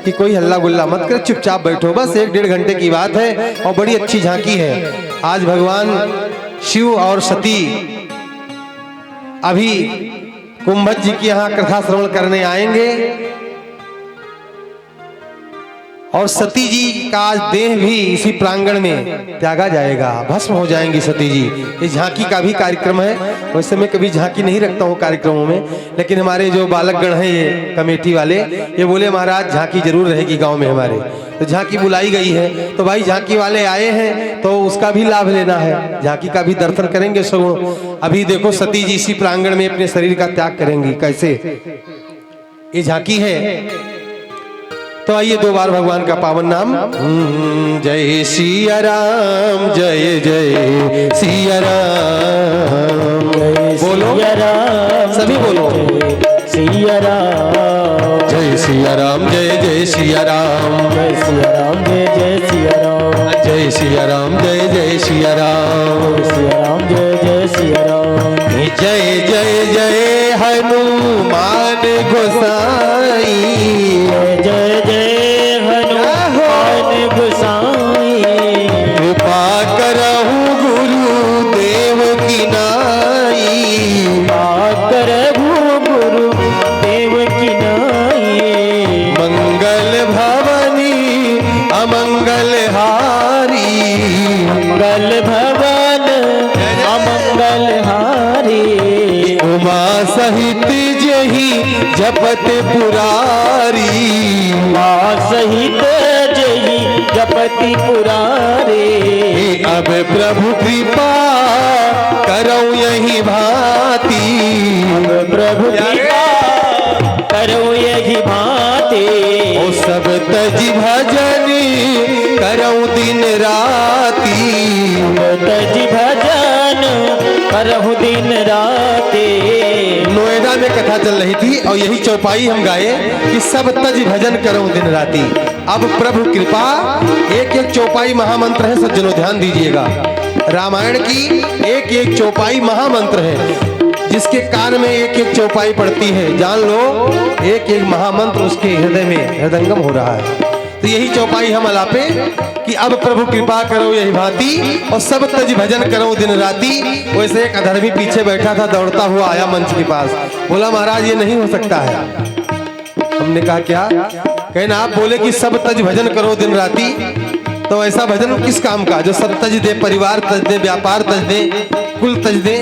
कि कोई हल्ला गुल्ला मत कर, चुपचाप बैठो, बस 1-1.5 घंटे की बात है और बड़ी अच्छी झांकी है। आज भगवान शिव और सती अभी कुंभज जी के यहाँ कथा श्रवण करने आएंगे और सती जी का आज देह भी इसी प्रांगण में त्यागा जाएगा, भस्म हो जाएंगी सती जी। इस झांकी का भी कार्यक्रम है। वैसे मैं कभी झांकी नहीं रखता हूँ कार्यक्रमों में, लेकिन हमारे जो बालकगण हैं ये कमेटी वाले ये बोले महाराज झांकी जरूर रहेगी गांव में हमारे, तो झांकी बुलाई गई है। तो भाई झांकी वाले आए हैं तो उसका भी लाभ लेना है, झांकी का भी दर्शन करेंगे सगुण। अभी देखो सती जी इसी प्रांगण में अपने शरीर का त्याग करेंगी, कैसे ये झांकी है। तो आइए 2 बार भगवान का पावन नाम। जय सिया राम, जय जय सिया राम, बोलो सभी बोलो सिया राम, जय सिया राम, जय जय सिया राम, जय सिया राम, जय जय सिया राम, जय सिया राम, जय जय सिया राम, सिया राम, जय जय सिया राम। जय जय जय हनुमान गोसाई, जय जय हनुमान गोसाई, कृपा करहु गुरु देव की नाई, करहु गुरु देव की नाई, मंगल भवनी अमंगल हारी, मंगल भवन अमंगल हारी, उमा सहित जही जपत पुरारी, माँ सहित जही जपति पुरारे। अब प्रभु कृपा करो यही भांति, प्रभु कृपा करो यही भांति, ओ सब तज भजन करो दिन राती, तज भजन करहु दिन राति। नोएडा में कथा चल रही थी और यही चौपाई हम गाए कि सब तज भजन करो दिन राती। अब प्रभु कृपा, एक चौपाई महामंत्र है, सज्जनों ध्यान दीजिएगा। रामायण की एक चौपाई महामंत्र है, जिसके कान में एक चौपाई पड़ती है, जान लो एक महामंत्र उसके हृदय में हृदंगम हो रहा है। तो यही चौपाई हम अलापे कि अब प्रभु कृपा करो यही भांति और सब तज भजन करो दिन राती। वैसे एक अधर्मी पीछे बैठा था, दौड़ता हुआ आया मंच के पास, बोला महाराज ये नहीं हो सकता है। हमने कहा क्या? कहना आप बोले कि सब तज भजन करो दिन राती, तो ऐसा भजन किस काम का जो सब तज दे, परिवार तज दे, व्यापार तज दे, कुल तज दे,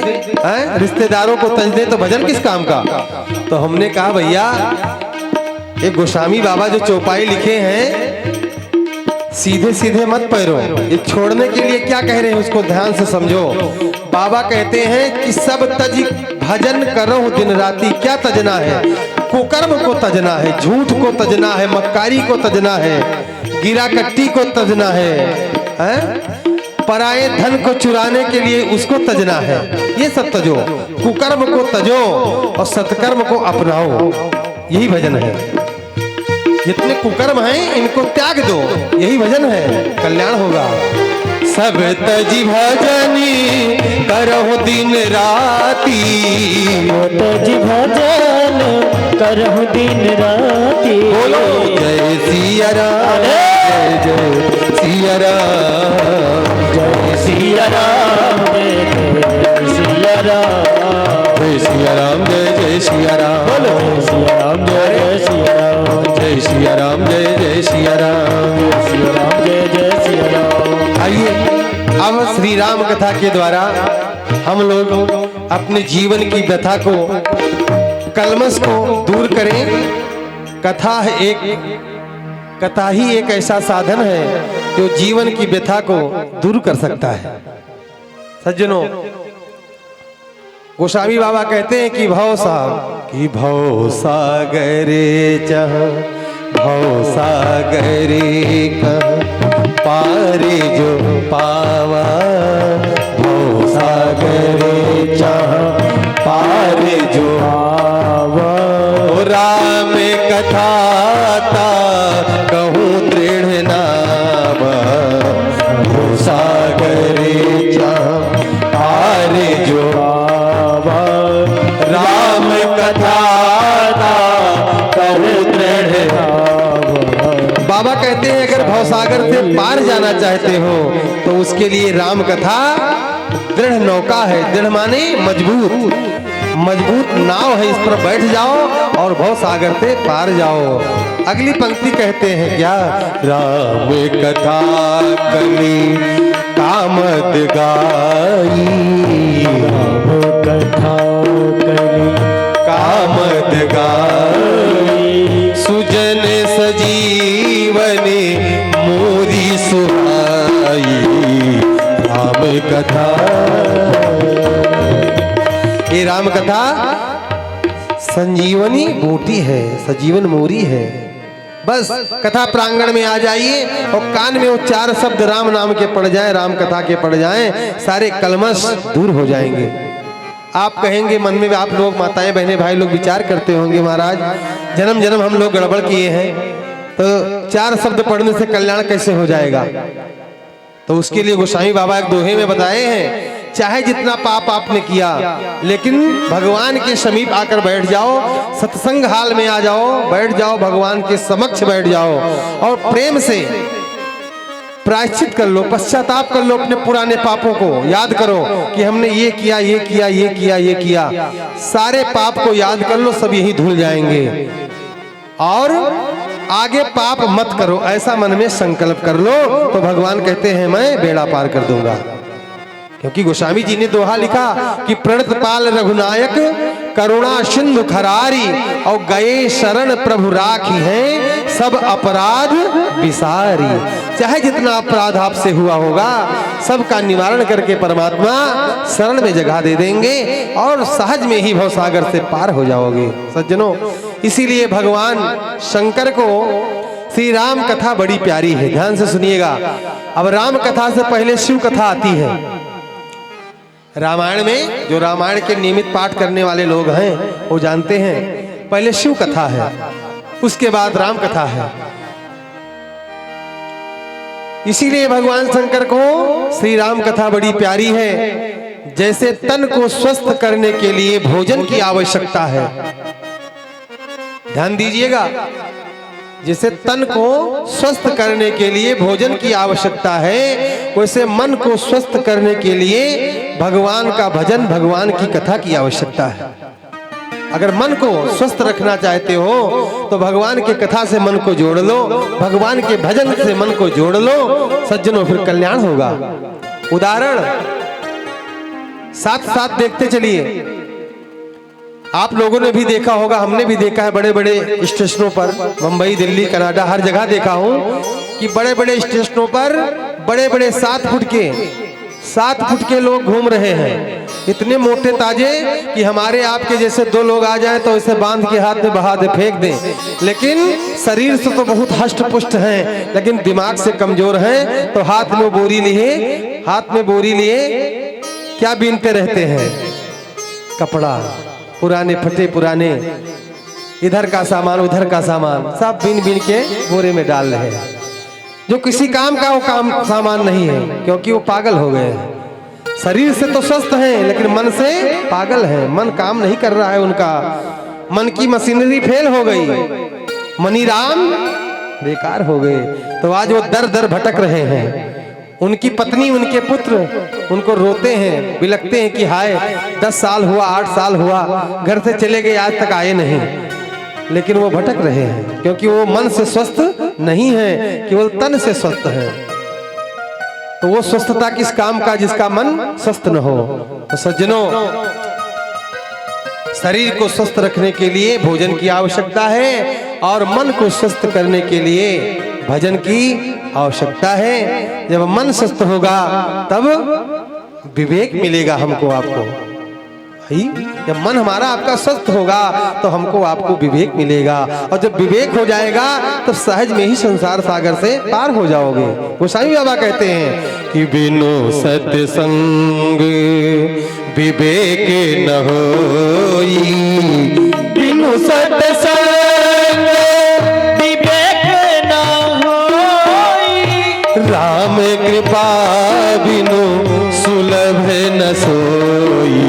रिश्तेदारों को तज दे, तो भजन किस काम का? तो हमने कहा भैया ये गोस्वामी बाबा जो चौपाई लिखे हैं सीधे सीधे मत पैरो, ये छोड़ने के लिए क्या कह रहे हैं उसको ध्यान से समझो। बाबा कहते हैं कि सब तज भजन करो दिन राती। क्या तजना है? कुकर्म को तजना है, झूठ को तजना है, मक्कारी को तजना है, गिरा कट्टी को तजना है, पराये धन को चुराने के लिए उसको तजना है। ये सब तजो, कुकर्म को तजो और सत्कर्म को अपनाओ, यही भजन है। जितने कुकर्म हैं इनको त्याग दो, यही भजन है, कल्याण होगा। सब तजी भजनी करहु दिन राती, तज भजन करहु दिन राति। बोलो जय सिया राम, जय जय सिया राम, जय सिया राम, जय सिया राम, जय सिया राम, जय जय सिया राम, बोलो सिया राम, जय सिया राम, जय सिया राम, जय जय सिया राम, सिया राम, जय जय सिया राम। आइए अब श्री राम कथा के द्वारा हम लोग अपने जीवन की व्यथा को, कलमश को दूर करें। कथा ही एक ऐसा साधन है जो जीवन की व्यथा को दूर कर सकता है। सज्जनों, गोस्वामी बाबा कहते हैं कि भव सागरे चह भव सागरे कह पारे जो पावा, भव सागरे चह पारे जो आवा। राम कथा ता कहूँ दृढ़ नावा, भव सागरे चह पारे जो आवा। राम कथा ता कहूँ दृढ़ नावा, बाबा कहते हैं अगर भवसागर से पार जाना चाहते हो तो उसके लिए राम कथा दृढ़ नौका है। दृढ़ माने मजबूत, मजबूत नाव है, इस पर बैठ जाओ और भवसागर से पार जाओ। अगली पंक्ति कहते हैं क्या, राम कथा कली कामद गाई, राम कथा कली कामद गाई, सुजन सजीवन मोरी सुहाई, राम कथा। ये राम कथा संजीवनी बूटी है, सजीवन मोरी है। बस कथा प्रांगण में आ जाइए और कान में वो 4 शब्द राम नाम के पड़ जाएं, राम कथा के पड़ जाएं, सारे कलमश दूर हो जाएंगे। आप कहेंगे मन में, आप लोग माताएं बहनें भाई लोग विचार करते होंगे, महाराज जन्म जन्म हम लोग गड़बड़ किए हैं तो 4 शब्द पढ़ने से कल्याण कैसे हो जाएगा। तो उसके लिए गोस्वामी बाबा एक दोहे में बताए हैं, चाहे जितना पाप आपने किया लेकिन भगवान के समीप आकर बैठ जाओ, सत्संग हाल में आ जाओ, बैठ जाओ, भगवान के समक्ष बैठ जाओ और प्रेम से प्रायश्चित कर लो, पश्चाताप कर लो, अपने पुराने पापों को याद करो कि हमने ये किया, ये किया, ये किया, ये किया, सारे पाप को याद कर लो, सब यही धुल जाएंगे और आगे पाप मत करो, ऐसा मन में संकल्प कर लो तो भगवान कहते हैं मैं बेड़ा पार कर दूंगा। क्योंकि गोस्वामी जी ने दोहा लिखा कि प्रणत पाल रघुनायक करुणा सिंधु खरारी और गए शरण प्रभु राखी हैं सब अपराध विसारी। चाहे जितना अपराध आपसे हुआ होगा सबका निवारण करके परमात्मा शरण में जगह दे देंगे और सहज में ही भवसागर से पार हो जाओगे सज्जनों। इसीलिए भगवान शंकर को श्री राम कथा बड़ी प्यारी है, ध्यान से सुनिएगा। अब राम कथा से पहले शिव कथा आती है। रामायण में जो रामायण के नियमित पाठ करने वाले लोग हैं वो जानते हैं पहले शिव कथा है, उसके बाद राम कथा है। इसीलिए भगवान शंकर को श्री राम कथा बड़ी प्यारी है। जैसे तन को स्वस्थ करने के लिए भोजन की आवश्यकता है, ध्यान दीजिएगा, जैसे तन को स्वस्थ करने के लिए भोजन की आवश्यकता है वैसे मन को स्वस्थ करने के लिए भगवान का भजन, भगवान की कथा की आवश्यकता है। अगर मन को स्वस्थ रखना चाहते हो तो भगवान की कथा से मन को जोड़ लो, भगवान के भजन से मन को जोड़ लो सज्जनों, फिर कल्याण होगा। उदाहरण साथ साथ देखते चलिए, आप लोगों ने भी देखा होगा, हमने भी देखा है बड़े बड़े स्टेशनों पर, मुंबई दिल्ली कनाडा हर जगह देखा हूं कि बड़े बड़े स्टेशनों पर बड़े बड़े 7 फुट के लोग घूम रहे हैं, इतने मोटे ताजे कि हमारे आपके जैसे 2 लोग आ जाएं तो इसे बांध के हाथ में बहा दे, फेंक दें। लेकिन शरीर से तो बहुत हष्ट पुष्ट हैं लेकिन दिमाग से कमजोर हैं, तो हाथ में बोरी लिए क्या बीनते रहते हैं, कपड़ा, पुराने फटे पुराने, इधर का सामान उधर का सामान सब बीन बीन के बोरे में डाल रहे हैं। जो किसी काम का वो काम सामान नहीं है क्योंकि वो पागल हो गए हैं। शरीर से तो स्वस्थ हैं लेकिन मन से पागल हैं, मन काम नहीं कर रहा है उनका, मन की मशीनरी फेल हो गई, मनीराम बेकार हो गए। तो आज वो दर दर भटक रहे हैं। उनकी पत्नी उनके पुत्र उनको रोते हैं, बिलखते हैं कि हाय 10 साल हुआ, 8 साल हुआ, घर से चले गए, आज तक आए नहीं। लेकिन वो भटक रहे हैं क्योंकि वो मन से स्वस्थ नहीं है, केवल तन से स्वस्थ है। तो वो स्वस्थता किस काम का जिसका मन स्वस्थ न हो। तो सज्जनों, शरीर को स्वस्थ रखने के लिए भोजन की आवश्यकता है और मन को स्वस्थ करने के लिए भजन की आवश्यकता है। जब मन स्वस्थ होगा तब विवेक मिलेगा हमको आपको, जब मन हमारा आपका स्वस्थ होगा तो हमको आपको विवेक मिलेगा और जब विवेक हो जाएगा तो सहज में ही संसार सागर से पार हो जाओगे। गोस्वामी बाबा कहते हैं कि बिनु सत्संग विवेक न होई, बिनु सत्संग विवेक न होई, राम कृपा बिनु सुलभ न सोई,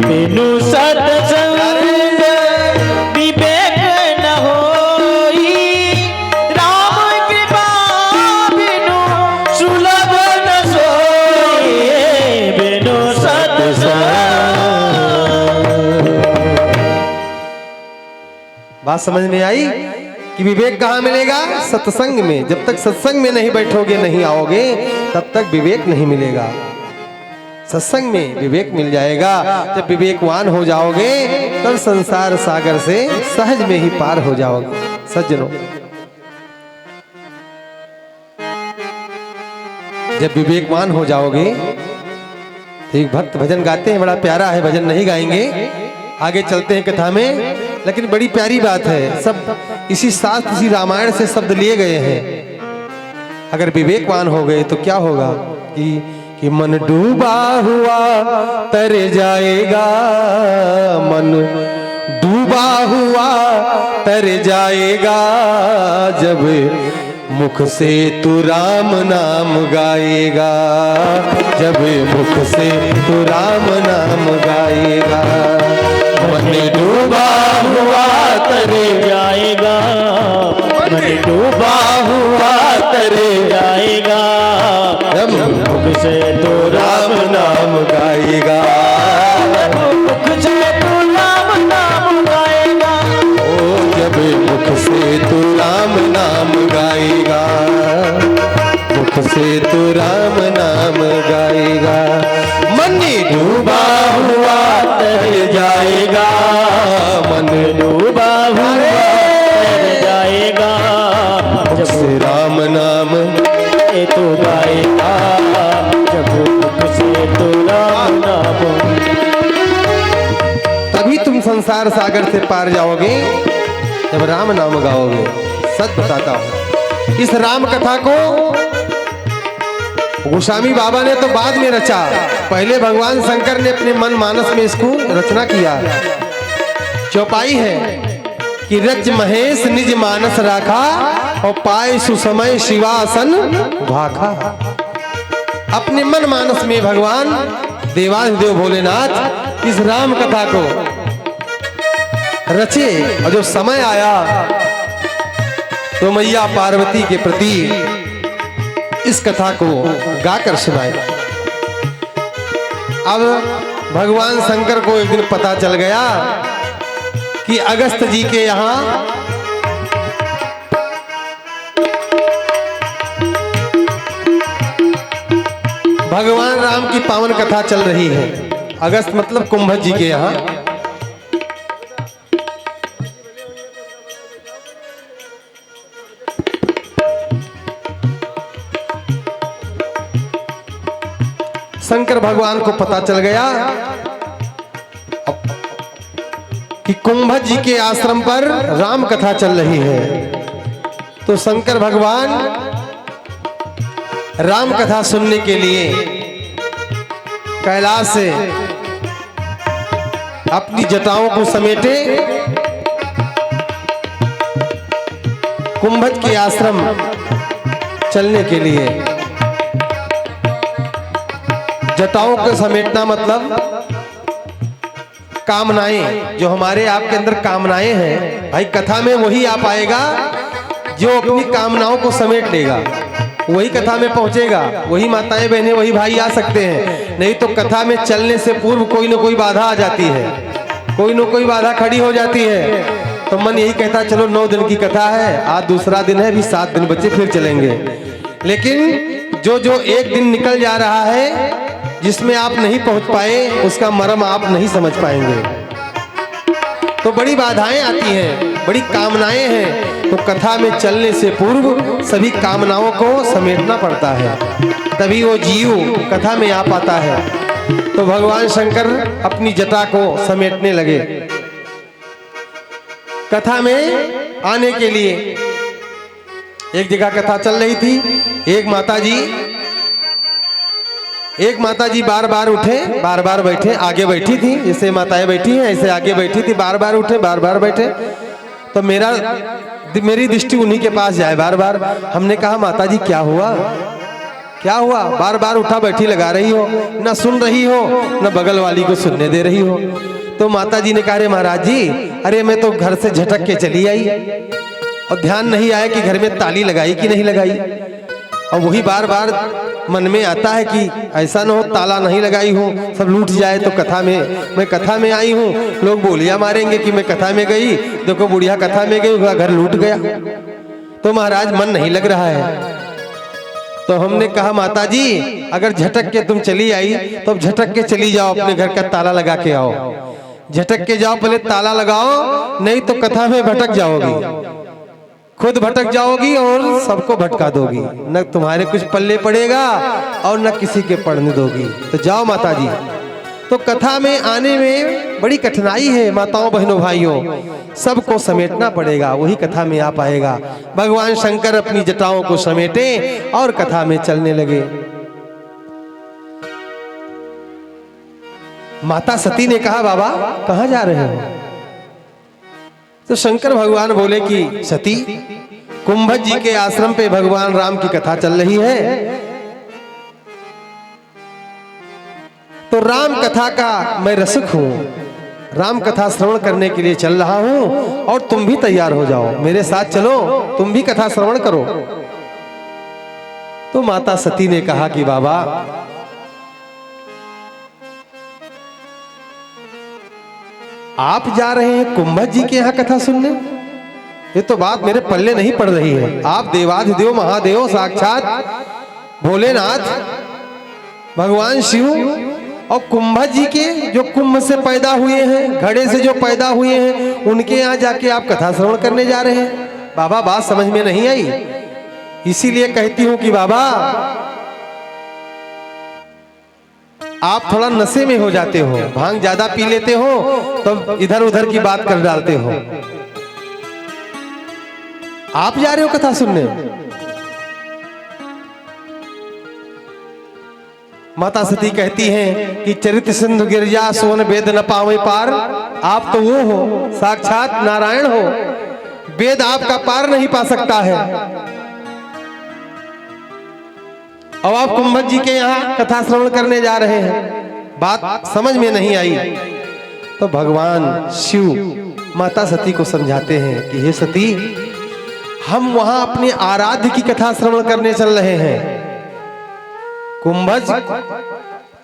बिनु सत्संग विवेक न होई, राम बात समझ में आई कि विवेक कहाँ मिलेगा? सत्संग में। जब तक सत्संग में नहीं बैठोगे, नहीं आओगे, तब तक विवेक नहीं मिलेगा। सत्संग में विवेक मिल जाएगा। जब विवेकवान हो जाओगे तब संसार सागर से सहज में ही पार हो जाओगे। सज्जनों, जब विवेकवान हो जाओगे, एक भक्त भजन गाते हैं, बड़ा प्यारा है, भजन नहीं गाएंगे, आगे चलते हैं कथा में, लेकिन बड़ी प्यारी बात है। सब इसी शास्त्र, इसी रामायण से शब्द लिए गए हैं। अगर विवेकवान हो गए तो क्या होगा कि मन डूबा हुआ तर जाएगा, मन डूबा हुआ तर जाएगा, जब मुख से तू राम नाम गाएगा, जब मुख से तू राम नाम गाएगा। मन डूबा हुआ तर जाएगा, मन डूबा हुआ तर जाएगा, जब मुख से तो राम नाम गाएगा, मुख से तो राम नाम गाएगा, ओ जब मुख से तू राम नाम गाएगा, मुख से तू राम नाम गाएगा। मन डूबा हुआ तर जाएगा, मन डूबा हुआ तर जाएगा, जब से राम नाम ये तो गाएगा, जब मुख से तो राम नाम। तभी तुम संसार सागर से पार जाओगे, जब राम नाम गाओगे। सच बताता हूं, इस राम कथा को गोस्वामी बाबा ने तो बाद में रचा, पहले भगवान शंकर ने अपने मन मानस में इसको रचना किया। चौपाई है कि रच महेश निज मानस राखा, और पाए सुसमय शिवासन भाखा। अपने मन मानस में भगवान देवाधिदेव भोलेनाथ इस राम कथा को रचे, और जो समय आया तो मैया पार्वती के प्रति इस कथा को गाकर सुनाए। अब भगवान शंकर को एक दिन पता चल गया कि अगस्त जी के यहाँ भगवान राम की पावन कथा चल रही है। अगस्त मतलब कुंभज जी के यहाँ। शंकर भगवान को पता चल गया कि कुंभज जी के आश्रम पर राम कथा चल रही है। तो शंकर भगवान राम कथा सुनने के लिए कैलाश से अपनी जटाओं को समेटे कुंभज के आश्रम चलने के लिए। जटाओं को समेटना मतलब कामनाएं, जो हमारे आपके अंदर कामनाएं हैं भाई, कथा में वही आ पाएगा जो अपनी कामनाओं को समेट लेगा, वही कथा में पहुंचेगा। वही माताएं बहनें, वही भाई आ सकते हैं, नहीं तो कथा में चलने से पूर्व कोई ना कोई बाधा आ जाती है, कोई ना कोई बाधा खड़ी हो जाती है। तो मन यही कहता चलो 9 दिन की कथा है, आज दूसरा दिन है, भी 7 दिन बचे फिर चलेंगे। लेकिन जो जो एक दिन निकल जा रहा है जिसमें आप नहीं पहुंच पाए, उसका मर्म आप नहीं समझ पाएंगे। तो बड़ी बाधाएं आती हैं, बड़ी कामनाएं हैं, तो कथा में चलने से पूर्व सभी कामनाओं को समेटना पड़ता है, तभी वो जीव कथा में आ पाता है। तो भगवान शंकर अपनी जटा को समेटने लगे। कथा में आने के लिए एक जगह कथा चल रही थी। एक माता जी बार बार उठे, बार बार बैठे, आगे बैठी थी, जैसे माताएं बैठी हैं ऐसे आगे बैठी थी, बार बार उठे, बार बार बैठे। तो मेरी दृष्टि उन्हीं के पास जाए बार बार। हमने कहा माता जी क्या हुआ, क्या हुआ, बार बार उठा बैठी लगा रही हो, ना सुन रही हो, ना बगल वाली को सुनने दे रही हो। तो माता जी ने कहा, अरे महाराज जी, अरे मैं तो घर से झटक के चली आई और ध्यान नहीं आया कि घर में ताली लगाई कि नहीं लगाई। और वही बार बार मन में आता है कि ऐसा न हो ताला नहीं लगाई हूँ, सब लूट जाए। तो कथा में मैं कथा में आई हूँ, लोग बोलियां मारेंगे कि मैं कथा में गई, देखो बुढ़िया कथा में गई, उसका घर लूट गया। तो महाराज मन नहीं लग रहा है। तो हमने कहा माता जी अगर झटक के तुम चली आई तो अब झटक के चली जाओ, अपने घर का ताला लगा के आओ। झटक के जाओ, पहले ताला लगाओ, नहीं तो कथा में भटक जाओगी, खुद भटक जाओगी और सबको भटका दोगी, न तुम्हारे कुछ पल्ले पड़ेगा और न किसी के पढ़ने दोगी। तो जाओ माता जी। तो कथा में आने में बड़ी कठिनाई है माताओं बहनों भाइयों, सबको समेटना पड़ेगा, वही कथा में आ पाएगा। भगवान शंकर अपनी जटाओं को समेटे और कथा में चलने लगे। माता सती ने कहा बाबा कहाँ जा रहे हो? तो शंकर भगवान बोले कि सती कुंभज जी के आश्रम पे भगवान राम की कथा चल रही है, तो राम कथा का मैं रसिक हूं, राम कथा श्रवण करने के लिए चल रहा हूं और तुम भी तैयार हो जाओ, मेरे साथ चलो, तुम भी कथा श्रवण करो। तो माता सती ने कहा कि बाबा आप जा रहे हैं कुंभज जी के यहाँ कथा सुनने, ये तो बात मेरे पल्ले नहीं पड़ रही है। आप देवाधिदेव महादेव साक्षात भोलेनाथ भगवान शिव और कुंभज जी के जो कुंभ से पैदा हुए हैं, घड़े से जो पैदा हुए हैं, उनके यहाँ जाके आप कथा श्रवण करने जा रहे हैं। बाबा बात समझ में नहीं आई, इसीलिए कहती हूं कि बाबा आप थोड़ा नशे में हो जाते हो, भांग ज्यादा पी लेते हो तो इधर उधर की बात कर डालते हो। आप जा रहे हो कथा सुनने? माता सती कहती हैं कि चरित सिंधु गिरजा सोन वेद न पावे पार, आप तो वो हो साक्षात नारायण हो, वेद आपका पार नहीं पा सकता है। अब आप कुंभज जी के यहाँ कथा श्रवण करने जा रहे हैं, बात समझ में नहीं आई। तो भगवान शिव माता सती को समझाते हैं कि हे सती हम वहां अपने आराध्य की कथा श्रवण करने चल रहे हैं।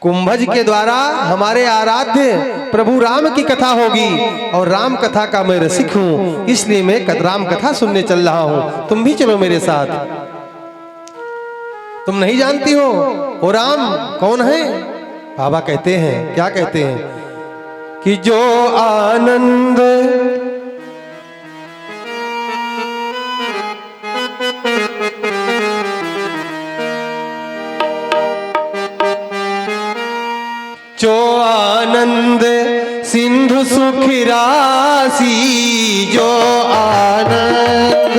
कुंभज के द्वारा हमारे आराध्य प्रभु राम की कथा होगी और राम कथा का मैं रसिक हूं, इसलिए मैं राम कथा सुनने चल रहा हूं, तुम भी चलो मेरे साथ। तुम नहीं जानती हो वो राम कौन है? बाबा कहते हैं, क्या कहते हैं कि जो आनंद जो आनंद सिंधु सुख राशि, जो आनंद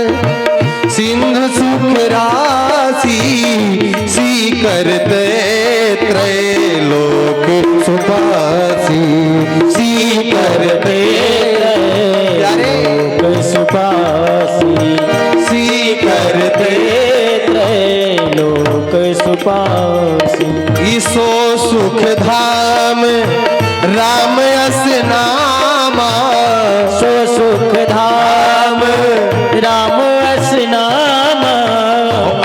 सिंधु सुख राशि, सी करते त्रैलोक सुपासी, सी करते त्रैलोक सुपासी, सी करते त्रैलोक सुपासी। ईसो सुख धाम राम यस नामा, सो सुख धाम राम यस नामा,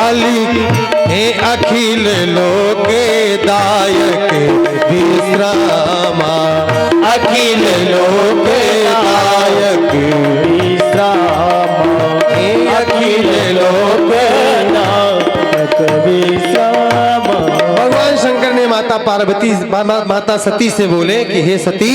अली हे अखिल लोक दायक विश्रामा, अखिल लोक दायक विश्रामा, हे अखिल लोक दायक विश्रामा। भगवान शंकर ने माता पार्वती माता सती से बोले कि हे सती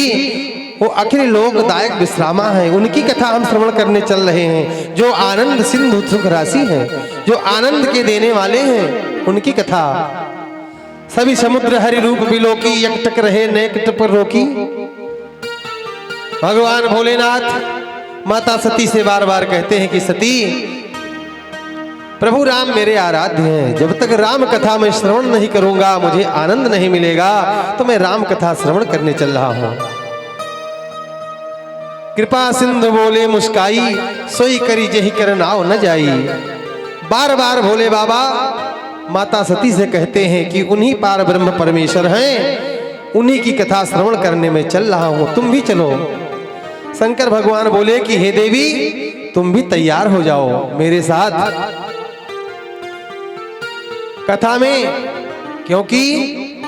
वो अखिल लोकदायक विश्रामा है, उनकी कथा हम श्रवण करने चल रहे हैं। जो आनंद सिंधु सुख राशि है, जो आनंद के देने वाले हैं, उनकी कथा। सभी समुद्र हरि रूप बिलोकी, एकटक रहे नेकट पर रोकी। भगवान भोलेनाथ माता सती से बार बार कहते हैं कि सती प्रभु राम मेरे आराध्य हैं, जब तक राम कथा में श्रवण नहीं करूंगा मुझे आनंद नहीं मिलेगा, तो मैं राम कथा श्रवण करने चल रहा हूं। कृपा सिंधु बोले मुस्काई, सोई करी जही कर नाव न जाई। बार बार भोले बाबा माता सती से कहते हैं कि उन्हीं पार ब्रह्म परमेश्वर हैं, उन्हीं की कथा श्रवण करने में चल रहा हूं, तुम भी चलो। शंकर भगवान बोले कि हे देवी तुम भी तैयार हो जाओ मेरे साथ। कथा में, क्योंकि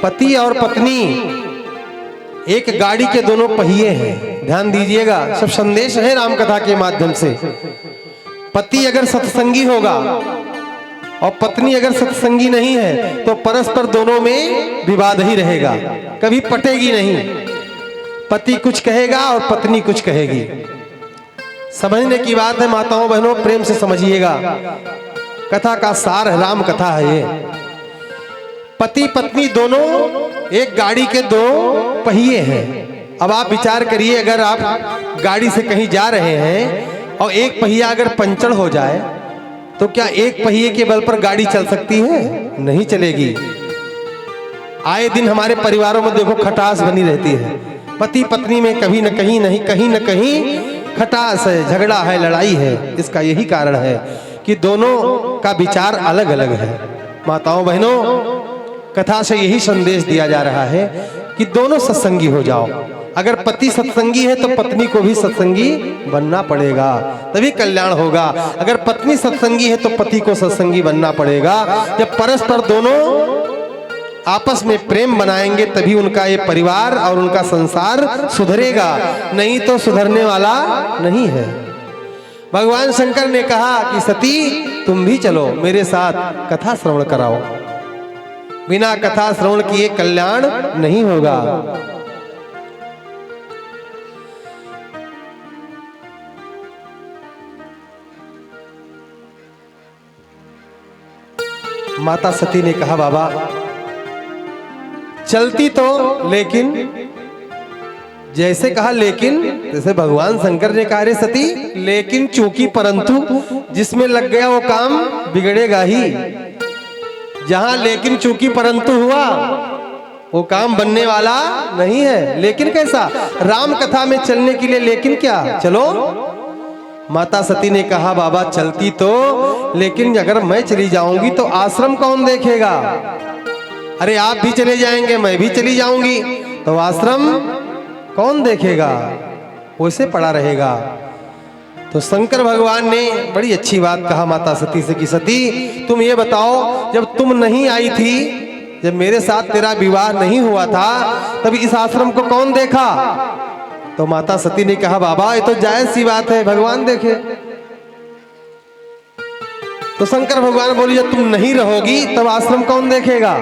पति और पत्नी एक गाड़ी के दोनों पहिए हैं। ध्यान दीजिएगा, सब संदेश है राम कथा के माध्यम से। पति अगर सत्संगी होगा और पत्नी अगर सत्संगी नहीं है तो परस्पर दोनों में विवाद ही रहेगा, कभी पटेगी नहीं। पति कुछ कहेगा और पत्नी कुछ कहेगी। समझने की बात है माताओं बहनों, प्रेम से समझिएगा। कथा का सार है, राम कथा है ये। पति पत्नी दोनों एक गाड़ी के दो पहिए हैं। अब आप विचार करिए, अगर आप गाड़ी से कहीं जा रहे हैं और एक पहिया अगर पंचर हो जाए तो क्या एक पहिए के बल पर गाड़ी चल सकती है? नहीं चलेगी। आए दिन हमारे परिवारों में देखो खटास बनी रहती है। पति पत्नी में कभी न कहीं खटास है, झगड़ा है, लड़ाई है। इसका यही कारण है कि दोनों का विचार अलग अलग है। माताओं बहनों, कथा से यही संदेश दिया जा रहा है कि दोनों सत्संगी हो जाओ। अगर पति सत्संगी है तो पत्नी को भी सत्संगी बनना पड़ेगा, तभी कल्याण होगा। अगर पत्नी सत्संगी है तो पति को सत्संगी बनना पड़ेगा। जब परस्पर दोनों आपस में प्रेम बनाएंगे तभी उनका ये परिवार और उनका संसार सुधरेगा, नहीं तो सुधरने वाला नहीं है। भगवान शंकर ने कहा कि सती तुम भी चलो मेरे साथ, कथा श्रवण कराओ। बिना कथा श्रवण किए कल्याण नहीं होगा। माता सती ने कहा बाबा चलती तो, लेकिन जैसे कहा लेकिन, जैसे भगवान शंकर ने कहा रे सती लेकिन चूंकि परंतु, जिसमें लग गया वो काम बिगड़ेगा ही। जहां लेकिन चूंकि परंतु हुआ वो काम बनने वाला नहीं है। लेकिन कैसा? राम कथा में चलने के लिए लेकिन क्या? चलो। माता सती ने कहा बाबा चलती तो, लेकिन अगर मैं चली जाऊंगी तो आश्रम कौन देखेगा? अरे आप भी चले जाएंगे, मैं भी चली जाऊंगी, तो आश्रम कौन देखेगा? वैसे पड़ा रहेगा। तो शंकर भगवान ने बड़ी अच्छी बात कहा माता सती से कि सती तुम ये बताओ, जब तुम नहीं आई थी, जब मेरे साथ तेरा विवाह नहीं हुआ था, तब इस आश्रम को कौन देखा? तो माता सती ने कहा बाबा ये तो जायज सी बात है, भगवान देखे। तो शंकर भगवान बोले जब तुम नहीं रहोगी तब आश्रम कौन देखेगा?